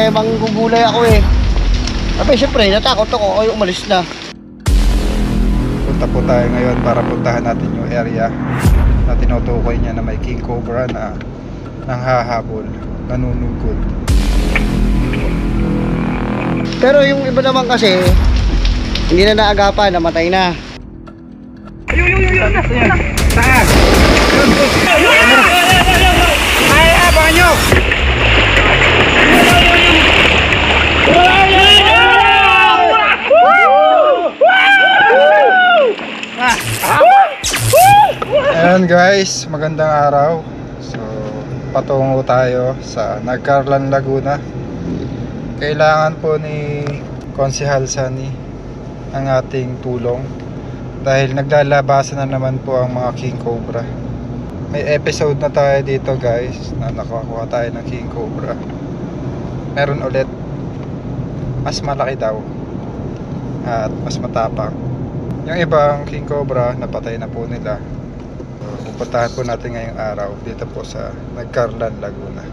Manggugulay ako eh. Abay, syempre, natakot ako. Ay, umalis na. Punta po tayo ngayon para puntahan natin yung area na tinutukoy niya na may king cobra na nanghahabol, nanunugod. Pero yung iba naman kasi, hindi na naagapan, namatay na. Saan? Ay, abangan nyo! Ayan guys, magandang araw. So, patungo tayo sa Nagcarlan, Laguna. Kailangan po ni Konsehal Sunny ang ating tulong dahil naglalabasan na naman po ang mga king cobra. May episode na tayo dito guys na nakakuha tayo ng king cobra. Meron ulit, mas malaki daw at mas matapang. Yung ibang king cobra napatay na po nila. So, pupuntahan po natin ngayong araw dito po sa Nagcarlan, Laguna.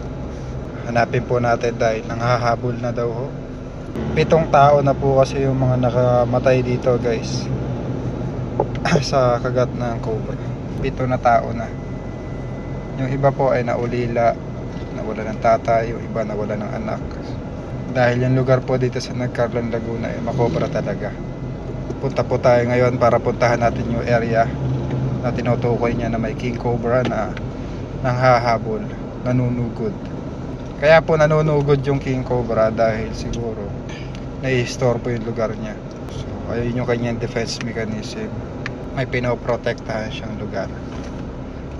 Hanapin po natin dahil nanghahabol na daw ho. 7 tao na po kasi yung mga nakamatay dito guys sa kagat ng cobra. 7 na tao na. Yung iba po ay naulila, nawala ng tatay, yung iba nawala ng anak. Dahil yung lugar po dito sa Nagcarlan, Laguna ay makobra talaga. Punta po tayo ngayon para puntahan natin yung area na tinutukoy niya na may king cobra na nanghahabol, nanunugod. Kaya po nanunugod yung king cobra dahil siguro nai-store po yung lugar niya. So ayun yung kanyang defense mechanism. May pinoprotektahan siyang lugar.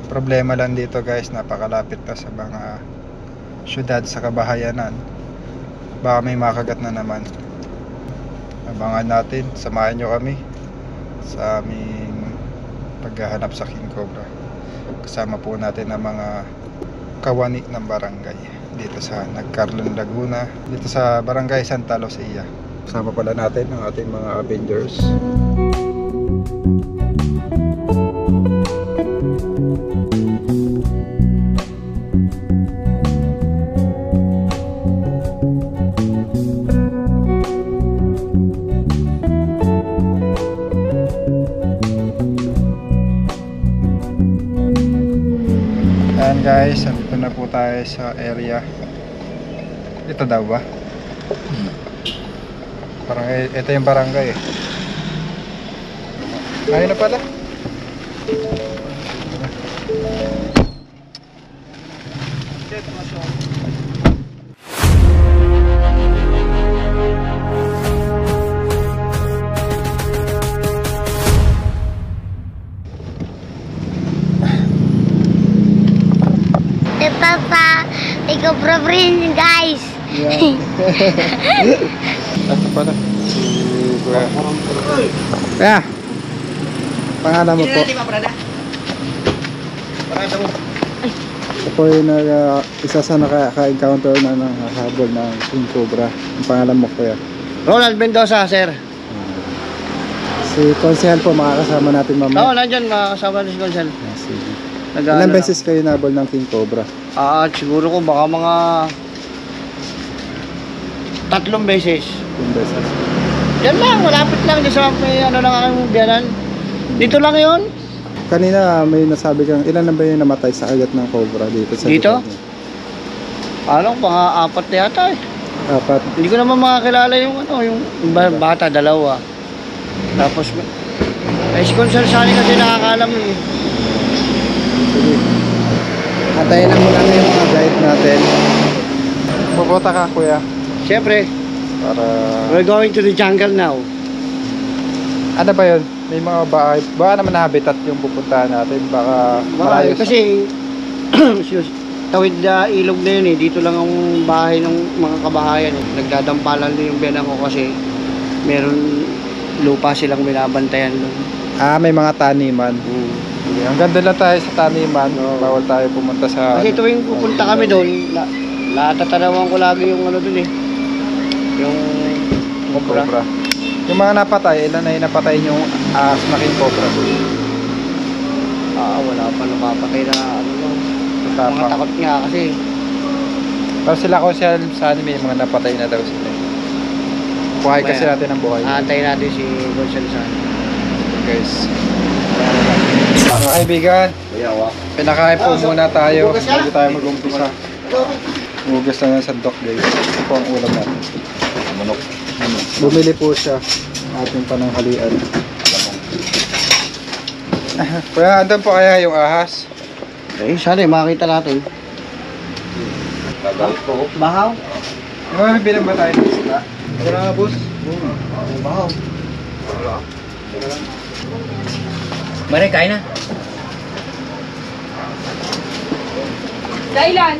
Problema lang dito guys, napakalapit na sa mga syudad sa kabahayanan. Baka may makagat na naman. Abangan natin, samahan nyo kami sa aming paghahanap sa king cobra. Kasama po natin ang mga kawani ng barangay dito sa Nagcarlan, Laguna, dito sa barangay Santa Lucia. Kasama pala natin ang ating mga Avengers. Ayan guys, andito na po tayo sa area. Ito daw ba? Parang ito yung barangay eh. Ayun na pala. Papa, ikaw pro-friend guys. Yeah. Ito pala. Kaya, pangalan mo po? Ito po yung isa sa naka-encounter na nanghahabol ng king cobra. Ang pangalan mo kuya? Ronald Mendoza, sir. Si Konsehal po makakasama natin mamaya. Oo, nandyan makakasama na si Konsehal. Sige. Ilang beses kayo nabol ng king cobra? Siguro ko baka mga 3 beses. 3 beses. Yan lang, malapit lang. Di sa may ano lang ang biyanan. Dito lang yun. Kanina may nasabi kang ilan na ba yung namatay sa kagat ng cobra dito sa dito? Lugar? Mga 4 na yata eh. 4? Hindi ko naman makakilala yung yung bata, 2. Tapos si Konsehal Sunny kasi nakakalam eh. Sige. Antayin lang muna yung mga guide natin. Pupunta ka kuya? Siyempre. Para... We're going to the jungle now. Ano ba yun? May mga bahay. Baka naman na habitat yung pupuntahan natin. Baka malayo kasi tawid na ilog na yun eh. Dito lang ang bahay ng mga kabahayan eh. Nagdadampalan na yung biyanan ko kasi meron lupa silang binabantayan doon. May mga taniman. Ang ganda lang tayo sa taniman. Bawal tayo pumunta sa... Kasi tuwing pupunta kami doon, natatanawan ko lagi yung ano doon eh. Yung cobra. Yung mga napatay, ilan na yung napatay yung na king cobra? Wala pa napapatay na ano lang. Mga takot nga kasi. Pero sila ko siya sa anime, mga napatay na daw sila. Buhay kasi natin ang buhay. Aantayin natin si Gonzalesan. Guys. Mga kaibigan, pinakain po muna tayo bago tayo mag-umpisa. Hugas na ng sandok guys. Ito po ang ulam natin. Manok. Bumili po siya ating pananghalian. Kuya, andun po kaya yung ahas? Eh, sana makita natin. Bahaw? Ano, bilang ba tayo ng isla? Wala nga, boss. Bahaw. Mare, kain na. Kailan?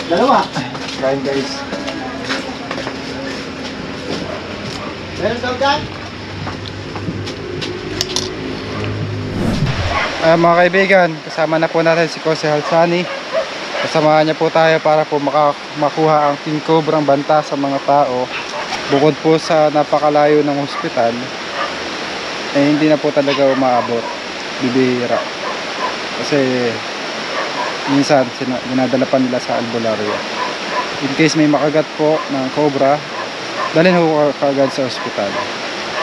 Dalawa. Kain guys. Meron daw dyan? Mga kaibigan, kasama na po natin si Jose Halsani. Kasamahan niya po tayo para po makuha ang King Cobra ang banta sa mga tao. Bukod po sa napakalayo ng ospital, eh hindi na po talaga umaabot. Bibihira. Kasi minsan dinadala pa nila sa albularyo. In case may makagat po ng cobra, dalhin ho kagad sa ospital.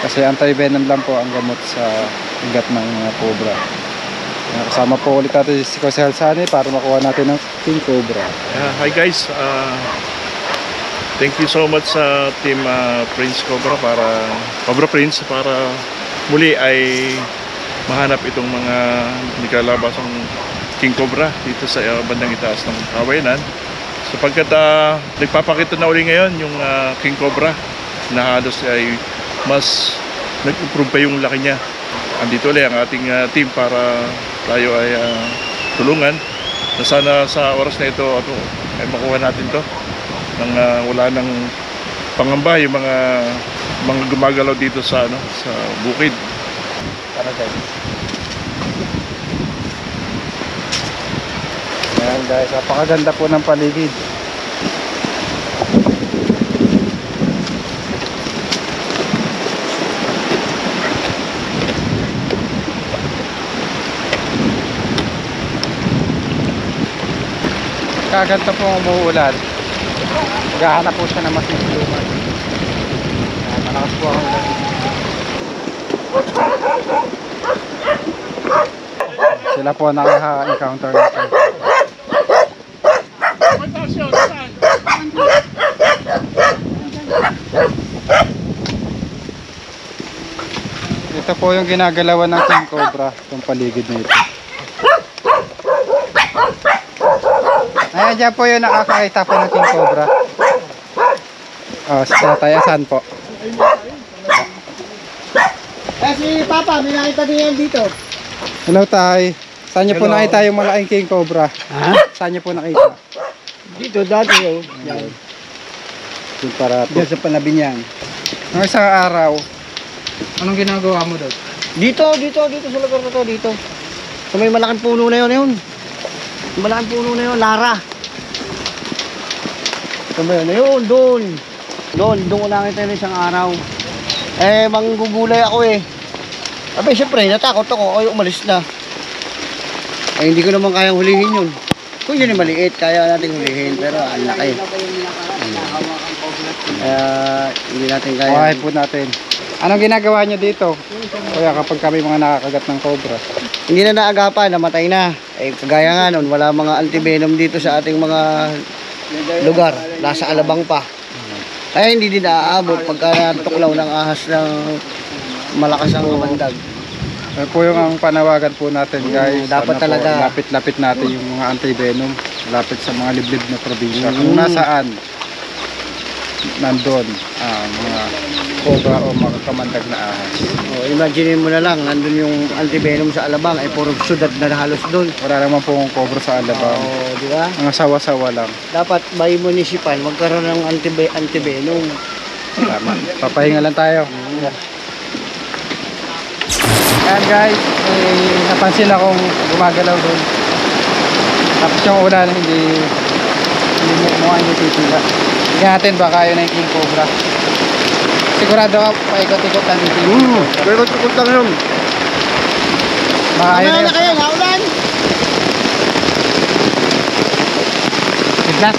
Kasi anti-venom lang po ang gamot sa ugat ng mga cobra. Kasama po ulit natin si Jose Halsani para makuha natin ng King Cobra. Hi guys, thank you so much sa team Prince Cobra Prince para muli ay mahanap itong mga nikalabasang King Cobra dito sa bandang itaas ng Kawayanan, sapagkat nagpapakita na uli ngayon yung King Cobra na halos ay mas nag-improve pa yung laki niya. Andito ulit ang ating team para tayo ay tulungan na sana sa oras na ito ay makuha natin to nang wala nang pangamba yung mga gumagalaw dito sa sa bukid. Tara guys. Ayan guys, napakaganda po ng paligid. Kaganto po ang umuulan. Maghahanap po siya ng mas matulungan. Malakas po ang ulan. Sila po nakaka-encounter natin. Ito po yung ginagalawan ng King Cobra, itong paligid na ito. Ayan, dyan po yung nakakakita po ng King Cobra. Si Tatay, asan po? Eh, si Papa, may nakita din yan dito. Hello Tay, saan niyo po Hello. nakita yung malaking King Cobra? Ha? Saan niyo po nakita? Dito, dati yun. Yan. Yung para Diyan sa panabi niyan. Ng isang araw, anong ginagawa mo doon? Dito sa lugar na to, dito. Sa may malaking puno na yun. Yung malaking puno na yun, Lara. Ito ba yun? Ayun, doon. Doon ko nakita yun isang araw. Eh, manggugulay ako eh. Abay, syempre, natakot ako. Ay, umalis na. Ay, hindi ko naman kayang hulihin yun. Kung yun yung maliit, kaya natin hulihin. Pero, ang laki. Hindi natin kaya. Buhay po natin. Anong ginagawa niyo dito? Kaya kapag kami mga nakakagat ng cobra. Hindi na naagapan, namatay na. Eh, kagaya nga nun, wala mga antivenom dito sa ating mga lugar. Nasa alabang pa. Kaya hindi din naaabot pagka natuklaw ng ahas ng malakas ang bandag. Ano po yung ang panawagan po natin guys. Dapat Sana talaga. Po, lapit-lapit natin yung mga anti-venom. Lapit sa mga liblib na probinsya. Kung Mm. nasaan, nandun mga cobra o mga kamandag na ahas. Oh, imagine mo na lang, nandun yung antivenom sa alabang, ay puro syudad na halos doon. Wala naman pong cobra sa alabang. Oh, di ba? Mga sawa-sawa lang. Dapat by municipal, magkaroon ng antivenom. Tama. Papahinga lang tayo. Ayan guys, napansin akong gumagalaw doon. Tapos yung ulan, hindi mukhang hindi titila. Tingnan natin baka yun na yung King Cobra. Sigurado ako, paikot-ikot lang yung King Cobra. Pero tukot lang yun. Baka yun na Ano na yun. kayo, naulan? Siglas.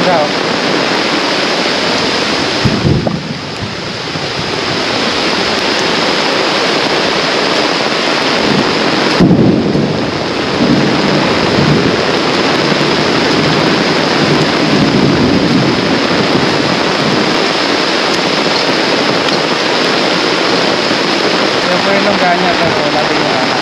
Cobra, oh. Yan po yung longganya, pero wala din yung anak.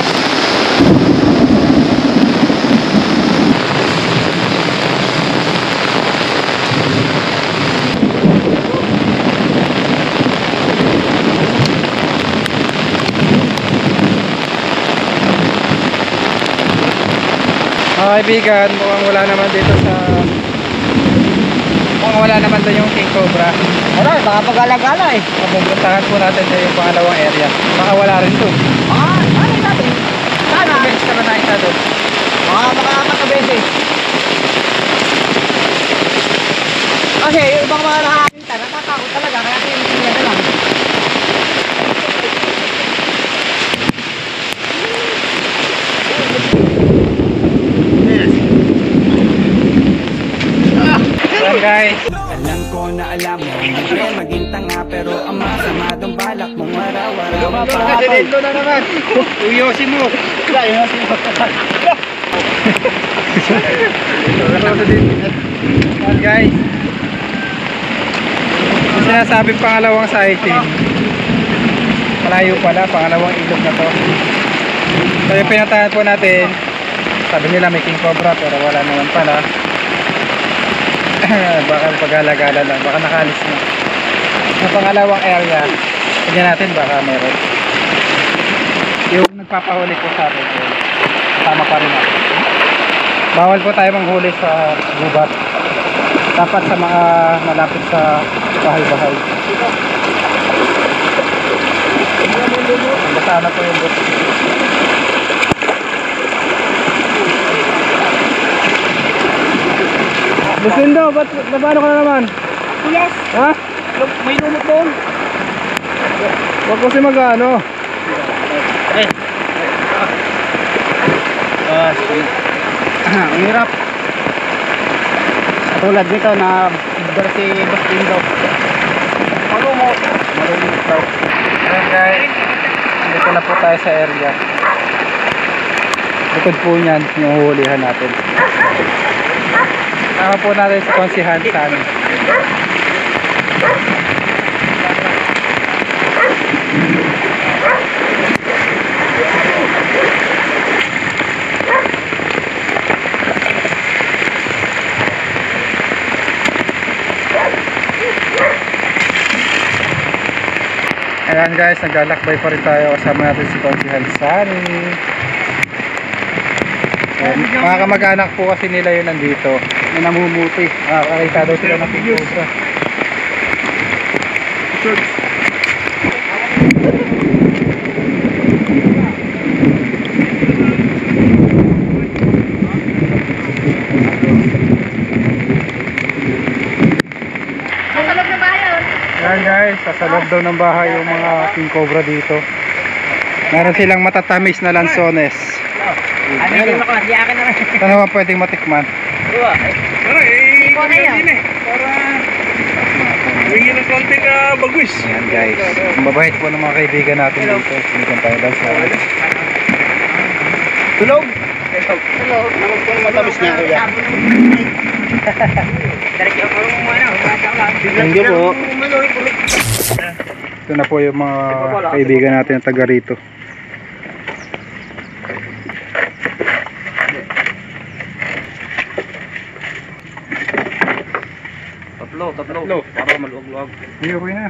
Mga kaibigan, mukhang wala naman dito sa... Mukhang wala naman doon yung King Cobra. Wala, baka pag-alagala eh. Pupuntahan po natin sa yung pangalawang area. Baka wala rin doon. Ano natin? Sana. Beses ka ba nakita doon? Baka makakapat na beses. Kasi yung ibang mga nakakita, natatakot talaga. Kaya tinitingnan na lang. Ayan guys. Alam ko na alam mo, hindi maging tanga, pero ang masama dong balak mong araw-araw Kasi dito na naman. Uyosin mo. Ayan guys. Yung sinasabing pangalawang sighting. Malayo pala, pangalawang ilog na to. So yung pinatahan po natin, sabi nila may King Cobra pero wala naman pala. Baka pag-alagala lang, baka nakalis na. Yung pangalawang area, tignan natin baka meron. Yung nagpapahuli po sa atin, tama pa rin ako. Bawal po tayo manghuli sa gubat. Dapat sa mga malapit sa bahay-bahay. Basta na po yung buto. Lucindo, ba't paano ka na naman? Yes. Ha? May lumot doon. Huwag kasi mag-ano. Ang hirap. Tulad nito na bigger si Bastindo. Marunong daw. Ayan guys, dito na po tayo sa area. Likod po niyan yung huhulihan natin. Tama po natin sa konsihan sa amin. Ayan guys, naglalakbay pa rin tayo. Kasama natin si Konsihan Sani. Mga kamag-anak po kasi nila yun nandito. May namumuti. Nakakita daw sila ng King Cobra. Ayan guys, sa loob daw ng bahay yung mga King Cobra dito. Meron silang matatamis na lansones. Ano yung ako? Di akin naman. Ano ba pwedeng matikman? Ipo na yan. Huwag ng konting bagwis. Ayan guys, ang mabait po ng mga kaibigan natin dito. Sinigang tayo lansones. Tulog. Tulog. Tulog po matamis niya kuya. Thank you po. Ito na po yung mga kaibigan natin na taga rito. Tatlo. Para maluwag-luwag. Hindi, okay na.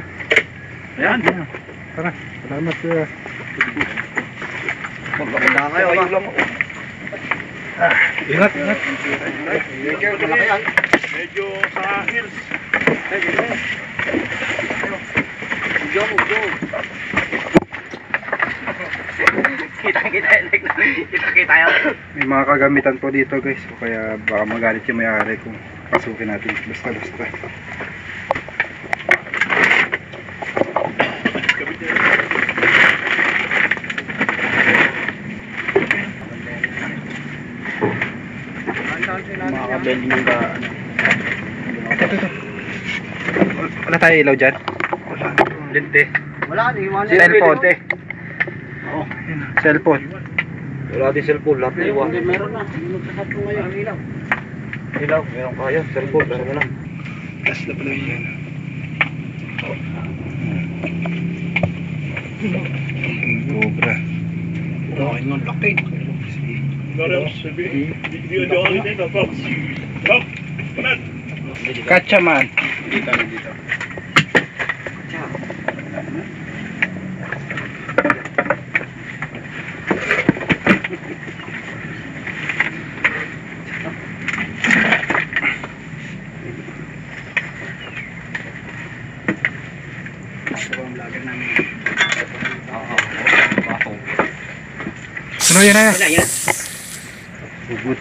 Ayan. Tara, salamat kuya. Magkakita kayo. Ayun lang. Ingat. Medyo sa hills. Kita yan. May mga kagamitan po dito guys. O kaya baka magalit yung may-ari kung pasukin natin basta-basta. Makakabend ng ito. Wala tayo ilaw dyan. Linte. Wala, iwan. Cellphone. Cellphone. Wala din cellphone, lahat na iwan. Meron na. Magkasat ko ngayon ang ilaw. Ilaw, meron kaya. Cellphone, meron mo lang. Gas na pala yun. Cobra. Okay, nung laki. Kachaman. Ano yan na? Hugot.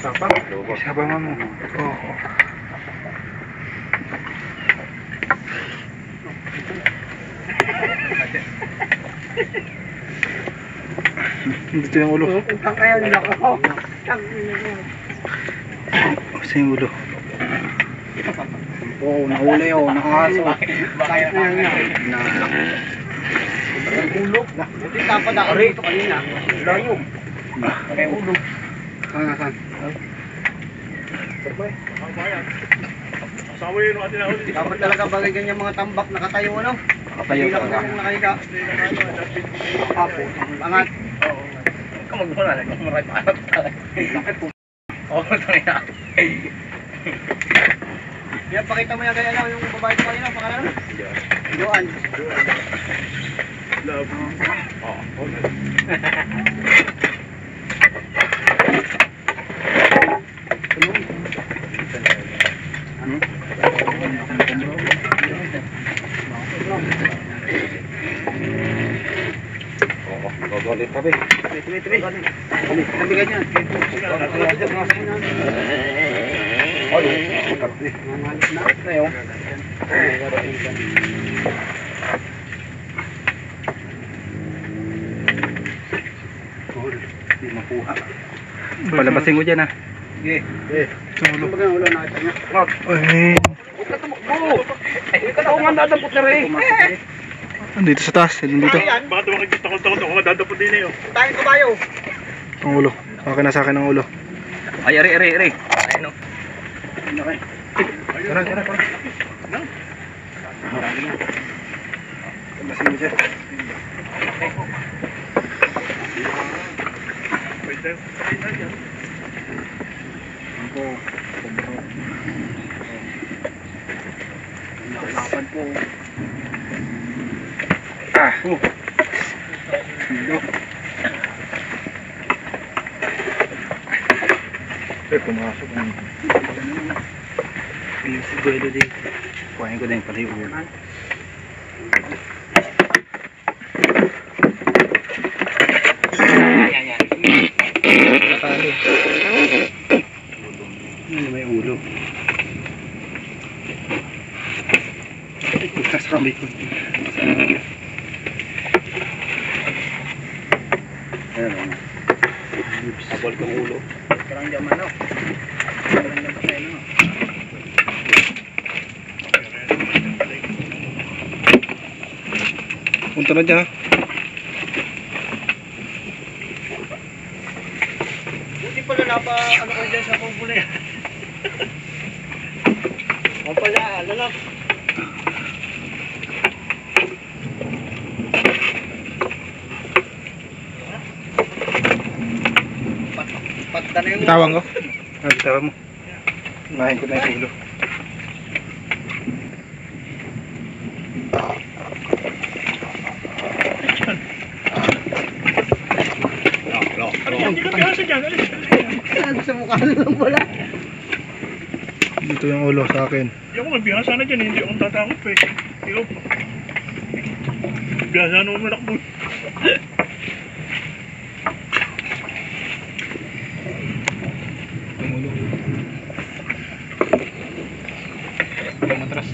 Sapa? Sabangan mo. Oo. Dito yung ulo. Utang kaya nila ko. Kasi yung ulo. Oo, nahuli ako. Nakahaso. Bakit na yan nga? Ang ulo. Buti dapat ako rito kanina. Layo. Kaya ulo. Saan? Asawa yun ang atin na ulit. Dapat talaga bagay ganyan mga tambak nakatayo ano? Nakatayo Hindi lang talaga. kung nakahiga. Apo, angat. Kamagmula lang, maray pa. Bakit po? Oo, tangina. Yan, pakita mo yan kaya lang yung babae ko kanina. Pangalan? Joan. Love. Gogolit pa ba? Tuloy. Sabi ka dyan. Palabasin mo dyan, ha. Ang ulo nakita niya. Ay. Ikaw na kung dadapot na rin. Dito sa taas. Dito. Baka tumakot ako madadapot din eh. Tayo kabayo. Ang ulo. Okay na sa akin ang ulo. Ay, ari. Ayun o. Tara. Palabasin mo dyan. Lapan po. Pumasok na. Yung siguro din. Kuhain ko na yung pala yung ulo. Natali. May ulo. Sa kamay ko. Ayan. Abal kang ulo. Karang jaman no. Punta na dyan, ha. Buti pala napa ano ko dyan sa pangpula yan. O pala, ano lang. Patta na yung Bitawan ko. Bitawan mo. Kumain ko na yung ulo. Hindi ka pihasa dyan. sa mukha na lang pala. Dito yung ulo sa akin. Hindi ako mabihasa na dyan. Hindi akong tatakot pa eh. Ikaw pa. Bihasa na umalakbo. Yung ulo. Ang matras.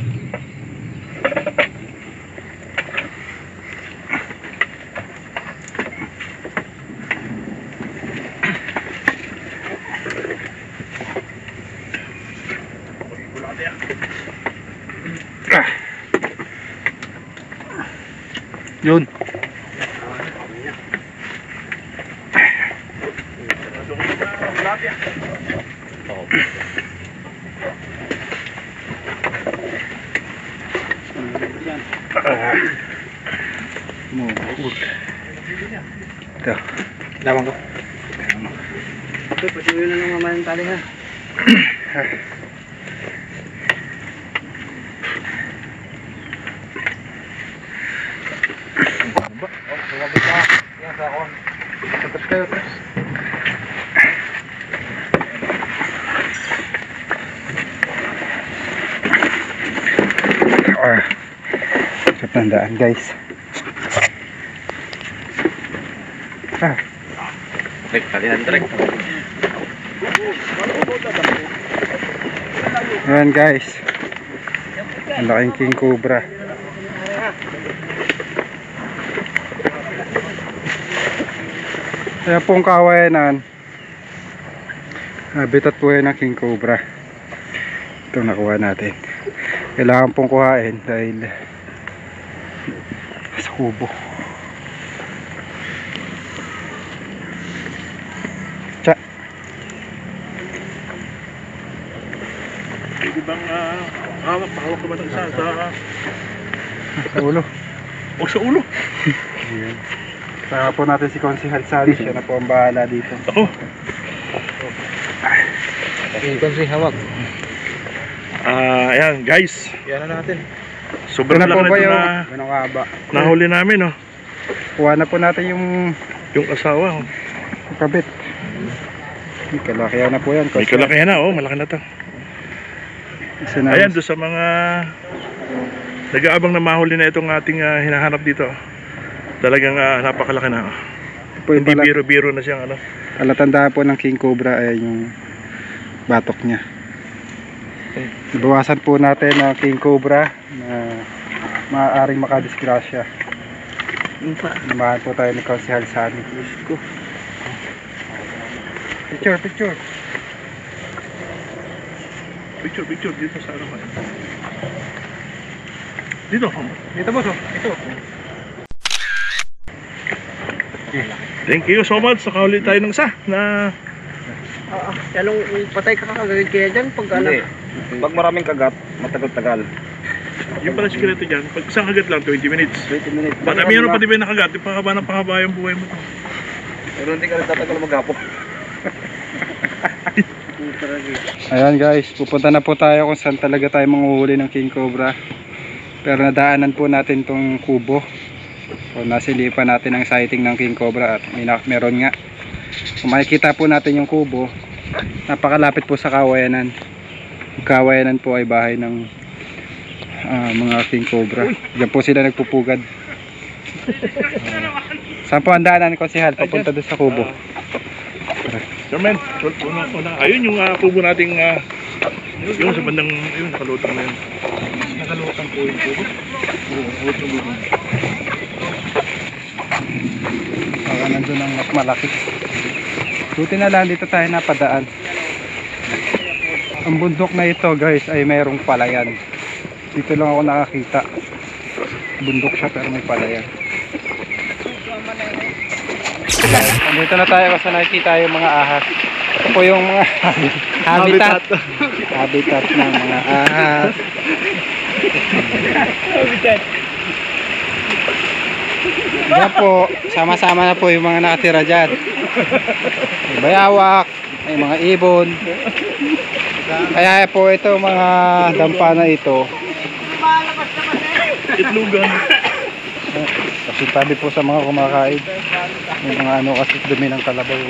Yun. Ito. Lawan ko. Okay, patuloy na lang naman yung tali ha. Tandaan guys. Trek, tali na trek. Ayan guys. Ang laking king cobra. Kaya pong kawayanan, habitat po yan ng king cobra. Ito nakuha natin. Kailangan pong kuhain dahil sa kubo. Tsa. Pwede bang hawak ka ba ng isa Sa ulo. o sa ulo? Ayan. Saka po natin si Konsihal Sali. Siya na po ang bahala dito. Ako. Ayan guys. Yan na natin. Sobrang Ito na po laki ba na yung na ganong haba? nahuli namin, oh. Kuha na po natin yung Yung asawa, oh. kabit. May kalakihan na po yan. May kalakihan na, oh. Malaki na to. Isa na. Ayan, doon sa mga nag-aabang na mahuli na itong ating hinahanap dito. Talagang napakalaki na. po yung Hindi pala, biro-biro na siyang ano. palatandaan po ng king cobra ay yung batok niya. Ibawasan po natin ang king cobra na maaaring makadisgrasya. Namahan po tayo ni Konsihal Sani. Picture. Picture dito sa ano. Dito boss, oh. Ito. Thank you so much. Nakahuli tayo ng isa na Talong patay ka kagagad kaya dyan pag ano. Pag maraming kagat, matagal-tagal. yung pala sikreto dyan. Pag isang kagat lang, 20 minutes. 20 minutes. Pag meron pa di ba yung nakagat, yung pahaba yung buhay mo to. Pero hindi ka rin tatagal maghapo. Ayan guys, pupunta na po tayo kung saan talaga tayo manguhuli ng king cobra. Pero nadaanan po natin tong kubo. So nasilipan natin ang sighting ng king cobra at meron nga. Kung makikita po natin yung kubo, napakalapit po sa kawayanan. Yung kawayanan po ay bahay ng mga king cobra. Diyan po sila nagpupugad. Saan po ang daanan ko si Hal? Papunta doon sa kubo. Sir man, una. Ayun yung kubo nating yung sa bandang yun, nakalutang na yun. Nakalutang po yung kubo. Baka nandun ang mas malaki. Buti na lang dito tayo napadaan. Ang bundok na ito guys ay mayroong palayan. Dito lang ako nakakita. Bundok siya pero may palayan. Dito na tayo kasi nakikita yung mga ahas. Ito po yung mga habitat. Habitat ng mga ahas. Diyan po, sama-sama na po yung mga nakatira dyan. May bayawak, may mga ibon. Kaya po ito mga dampa na ito. Itlugan. Kasi tabi po sa mga kumakain. May mga ano kasi dumi ng kalabaw.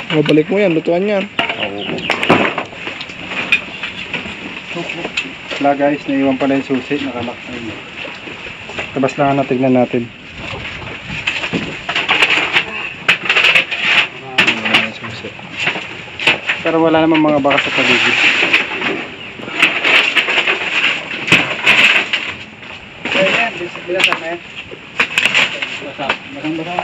Mabalik mo yan, lutuan yan. Wala guys, naiwan pala yung susi. Nakalak. Tabas lang na, tignan natin. Pero wala namang mga baka sa paligid. Ayan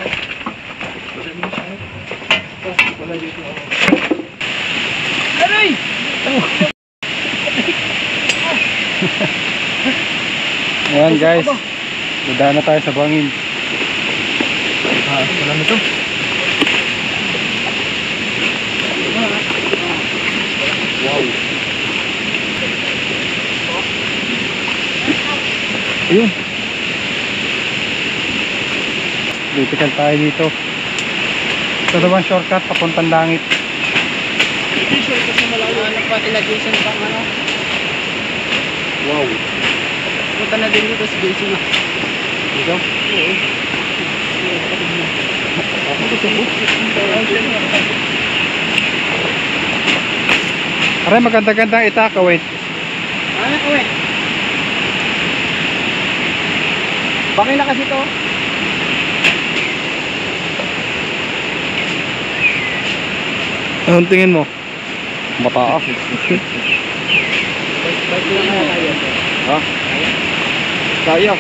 guys, dadaan na tayo sa bangin. Wala nito. Wow. Ayun. Critical tayo dito. Ito naman shortcut papuntang langit. Nagpa-ilagation pang ano. Wow. Punta na din dito si Jason na. Dito? Oo. Aray, maganda-gandang itaka, wait. Ano ko eh? Bangin na kasi to. Anong tingin mo? Mataas. Ha? Kaya.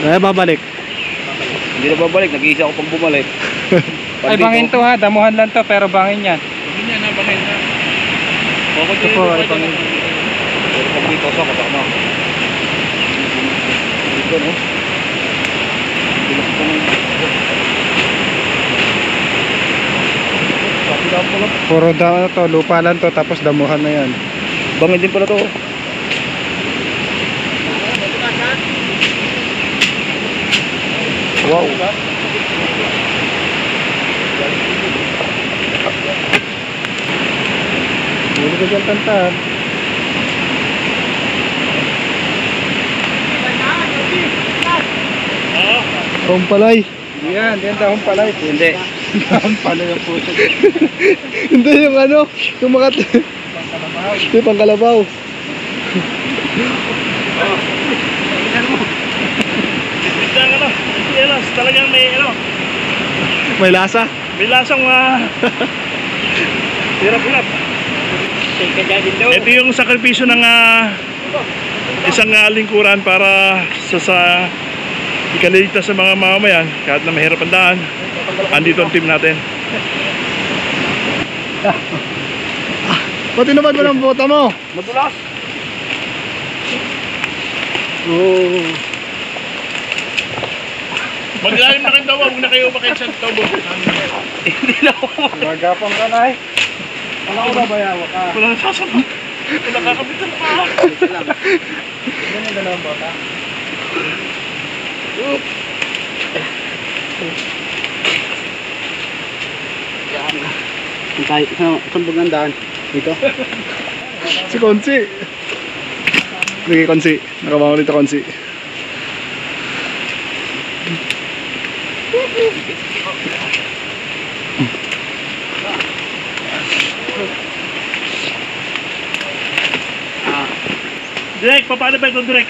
Ay, babalik. Hindi na babalik, nag-iisa ako pang bumalik. Ay, bangin to ha, damuhan lang to, pero bangin yan. Bangin yan ha, bangin na. Ito po, ay bangin. Pag dito sa kasama. Dito no? Puro ano to, lupa lang to, tapos damuhan na yan. Bangin din pala to. Wow. Huli ka dyan, Tantan. Humpalay. Yan, yan daw humpalay. Hindi. Humpalay ang puso. Hindi yung ano, yung mga yung pangkalabaw. Biglang ano, Elas, talagang may ano, May lasa. may lasang hirap-hirap. Ito yung sakripisyo ng isang lingkuran para sa ikaligtas sa mga mamamayan kahit na mahirap ang daan. Andito ang team natin. Pati naman mo ng bota mo. Madulas. Oo. Mag-ilalim na kayo daw, huwag na kayo umakit sa tubo. Hindi na ako. Magapang ka na eh. Wala ko na bayawa ka. Wala na sasama. Wala kakabitan pa. Yan yung dalawang bota. Saan bagandaan? Dito? Si Konsi. Sige Konsi. Nakabangon dito Konsi. Direk, paano ba ito direk?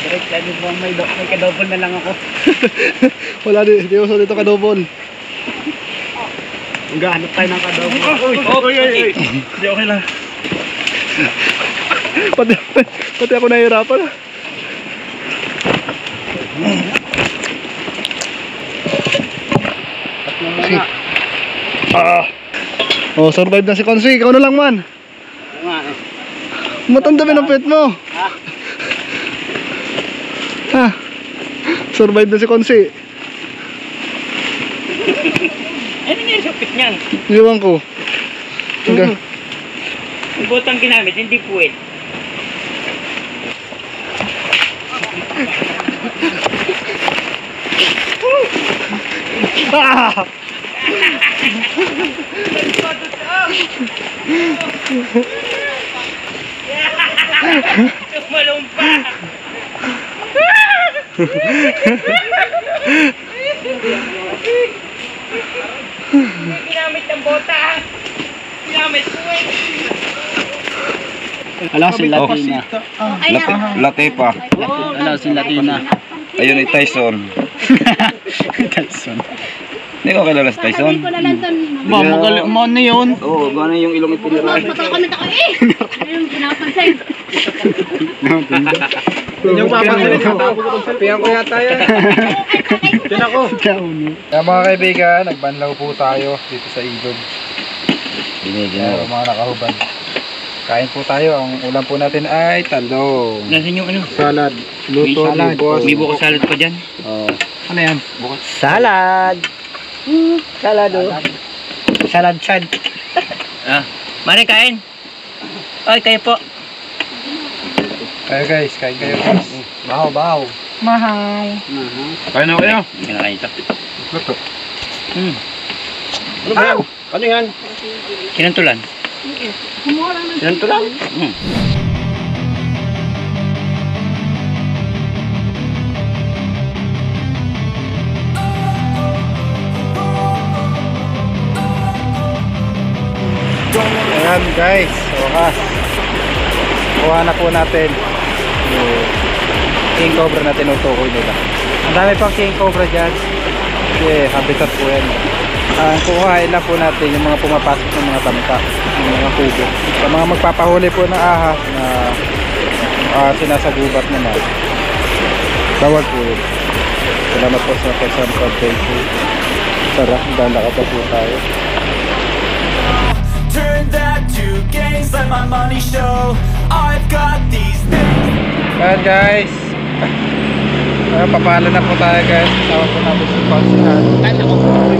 Direct, lagi bang may kadobol na lang ako. Wala di uso dito kadobol. Maghahanap tayo ng kadobol. Uy. Hindi, okay lang. Pati ako nahihirapan. Oh, survive na si Konsi. Ikaw na lang man. Matanda pinapit mo. Ha? Survive na si Konsi. Ano nga yung supit niyan? Iwan ko. Hanggang. Yung botang ginamit, hindi puwet. Ah! Tumalumpa! Ginamit ng bota! Ginamit puwet! Ala si Latina. Latte pa. Ala si Latina. Ayun ay Tyson. Tyson. Hindi ko kilala si Tyson. Mo na yun. Oo, gano'n yung ilong ipinira. Yung papasalit piyan ko yata yan. Yan ako. Kaya mga kaibigan, nagbanlaw po tayo dito sa ilog. Kaya mga nakahubad. Kain po tayo. Ang ulam po natin ay talong. Nasaan yung ano? Salad. Luto ni boss. May buko salad pa dyan. Ano yan? Salad. Salad oh. Salad sad. Mare, kain. Ay, kayo po. Kayo guys, kain kayo guys. Bahaw. Kain na kayo. Hindi na kain ito. Luto. Ano ba yan? Ano yan? Kinantulan. Ganito lang. Ayan guys, wakas. Kuha na po natin yung king cobra na tinutukoy nila. Ang dami pang king cobra dyan. Kasi habitat po yan. Ang kuhain lang po natin yung mga pumapasok ng mga tamta, ng mga kubo. Sa mga magpapahuli po ng ahas na sinasagubat naman, bawal po yun. Salamat po sa pagsampad. Thank you. Tara, dalaka pa po tayo. Turn that to gains, let my money show. I've got these things. Ayan guys, papala na po tayo guys. Tawa po natin si Consihan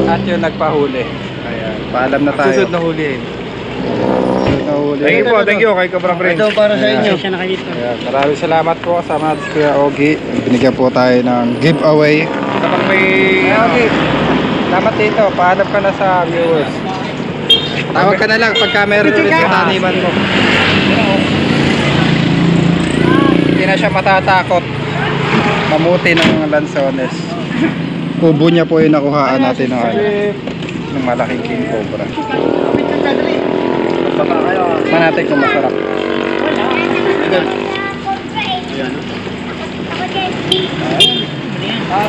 at yung nagpahuli. Ayan, paalam na tayo. Susunod na huliin. Susunod na huliin. Thank you kay Cobra Friends. Ito para sa inyo. Ayan, maraming salamat po. Kasama natin si Kuya Ogie. Binigyan po tayo ng giveaway. Kapag may... Ogie, salamat dito. Paalam ka na sa viewers. Tawag ka na lang pagka meron ulit yung taniman mo. Hindi na siya matatakot. Mamuti ng lansones. Kubo niya po yung nakuhaan natin ng malaking king cobra. Man natin kung masarap.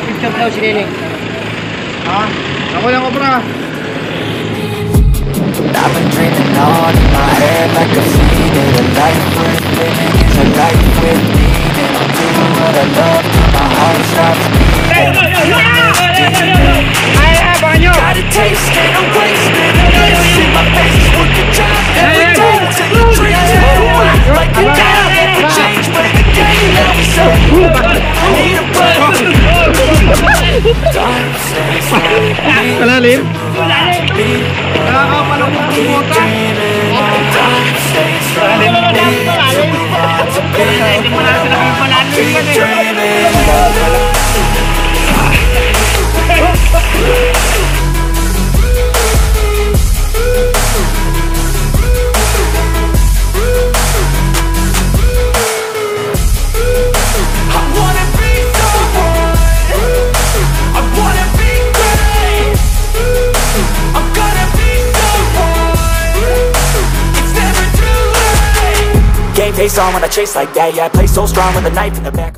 Picture daw si Nining. Ako lang cobra. I've been dreaming on in my head like I've seen it. A life worth living is a life with meaning. I'm doing what I love, my heart stops beating. Got a taste and I'm wasting it. See my face is worth the job every day till your dreams come true. Like a diamond, we change, play the game now we so good. I need a break. Time stays silent. Malalim? Nakakapalong ng bumota. Time stays silent. Hindi mo na sila kang panalo. Game face on when I chase like that. Yeah, I play so strong with a knife in the back.